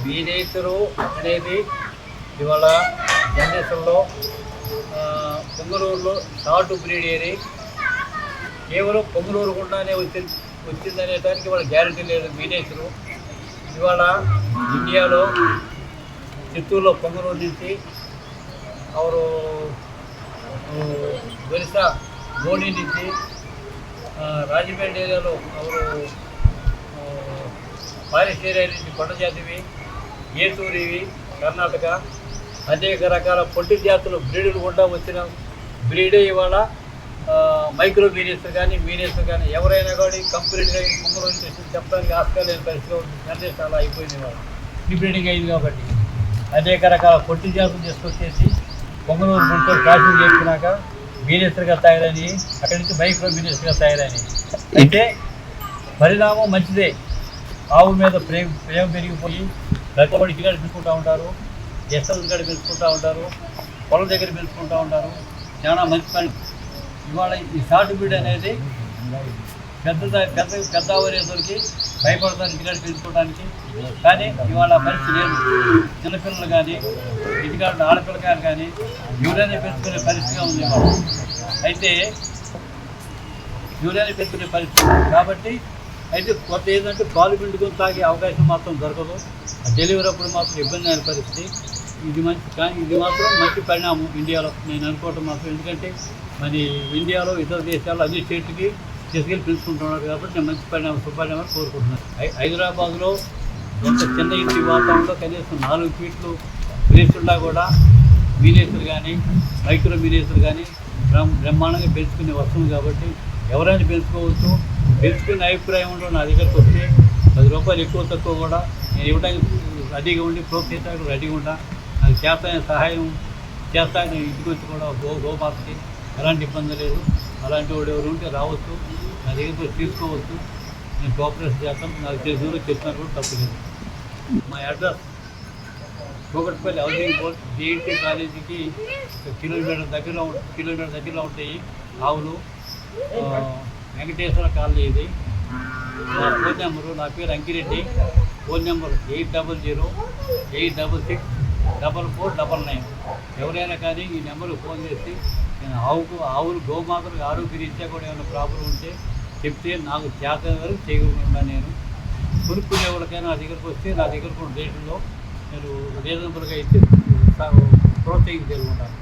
బీనేశ్వరు అనేది ఇవాళ జనరేషన్లో పొంగనూరులో షార్ట్ బ్రీడ్ ఏరి కేవలం పొంగనూరు గుండానే వచ్చిందనేదానికి ఇవాళ గ్యారంటీ లేదు. బీనేశ్వరు ఇవాళ ఇండియాలో చిత్తూరులో పొంగనూరు నుంచి ಅವರು ఒరిస్సా గోడి నుంచి రాజమండ్రి ఏరియాలో ಅವರು ఫారెస్ట్ ఏరియా నుంచి కొండజాతివి ఏటూరివి కర్ణాటక అనేక రకాల పొట్టి జాతులు బ్రీడులు కూడా వచ్చిన బ్రీడే ఇవాళ మైక్రో మీనేస్తారు కానీ ఎవరైనా కానీ కంప్లీట్గా పొంగనూరు నుంచి చెప్పడానికి ఆస్కారం లేని పరిస్థితిలో జనరేషన్ చాలా అయిపోయింది ఇవాళ బ్రీడింగ్ అయింది. కాబట్టి అనేక రకాల పొట్టి జాతులు తీసుకొచ్చేసి పొంగనూరు గుంటూరు క్రాసింగ్ చేసుకున్నాక మీనేస్తర్గా తయారని అక్కడి నుంచి మైక్రో మీనేస్తర్గా తయారని అయితే పరిణామం మంచిదే. ఆవు మీద ప్రేమ పెరిగిపోయి రకబడి ఇంటికాడ పెంచుకుంటూ ఉంటారు, ఎస్ఎల్ ఇంటికాడ పెంచుకుంటూ ఉంటారు, పొలం దగ్గర పెంచుకుంటూ ఉంటారు. చాలా మంచి పని. ఇవాళ ఈ షార్ట్ బ్రీడ్ అనేది పెద్ద రేసులకి భయపడతారు ఇంటికాడ పెంచుకోవడానికి. కానీ ఇవాళ పరిస్థితి లేదు. చిన్నపిల్లలు కానీ ఇంటికాడ ఆడపిల్లకాయలు కానీ ఎవరైనా పెంచుకునే పరిస్థితిగా ఉంది ఇవాళ. అయితే ఎవరైనా పెంచుకునే పరిస్థితి కాబట్టి అయితే కొత్త ఏంటంటే పాలు పిండుకొని తాగే అవకాశం మాత్రం దొరకదు. డెలివరీ అప్పుడు మాత్రం ఇబ్బంది అయిన పరిస్థితి. ఇది మాత్రం మంచి పరిణామం ఇండియాలో నేను అనుకోవటం మాత్రం. ఎందుకంటే మరి ఇండియాలో ఇతర దేశాల్లో అన్ని స్టేట్లకి తీసుకెళ్ళి పెంచుకుంటున్నారు కాబట్టి నేను మంచి సుపరిణామం కోరుకుంటున్నాను. హైదరాబాద్లో ఎంత చిన్న ఇంటి వాతావరణంలో కనీసం 4 ఫీట్లు ప్లేసున్నా కూడా మీనేసులు కానీ మైక్రో మీనేసులు కానీ బ్రహ్మాండంగా పెంచుకునే వస్తుంది. కాబట్టి ఎవరైనా పెంచుకోవచ్చు. పెంచుకునే అభిప్రాయం ఉండవు. నా దగ్గరకు వస్తే 10 రూపాయలు ఎక్కువ తక్కువ కూడా నేను ఇవ్వడానికి రెడీగా ఉండి ప్రోత్సహించడానికి రెడీగా ఉంటా. నాకు చేస్తానే సహాయం చేస్తాను. నేను ఇంటికి వచ్చి కూడా గోమాతకి ఎలాంటి ఇబ్బంది లేదు. అలాంటి వాడు ఎవరు ఉంటే రావచ్చు, నా దగ్గర తీసుకోవచ్చు. నేను కోఆపరేషన్ చేస్తాను. నాకు తెలిసిన చెప్తున్నారు కూడా తప్పు లేదు. మా address Kukatpally housing board DNT కాలేజీకి కిలోమీటర్ దగ్గరలో ఉంటాయి ఆవులు. వెంకటేశ్వర కాలనీ ఇది. నా ఫోన్ నెంబరు, నా పేరు అంకిరెడ్డి. Phone number 8008664499. ఎవరైనా కానీ ఈ నెంబర్కి ఫోన్ చేసి నేను ఆవులు గోమాతలకు ఆరోగ్యరీత్యా కూడా ఏమైనా ప్రాబ్లం ఉంటే చెప్తే నాకు చేత వరకు చేయకుండా నేను కొనుక్కునే వాళ్ళకైనా నా దగ్గరకు వస్తే నా దగ్గర కూడా రేటులో నేను రీజనబుల్గా అయితే ప్రోత్సహించగలుగుతాను.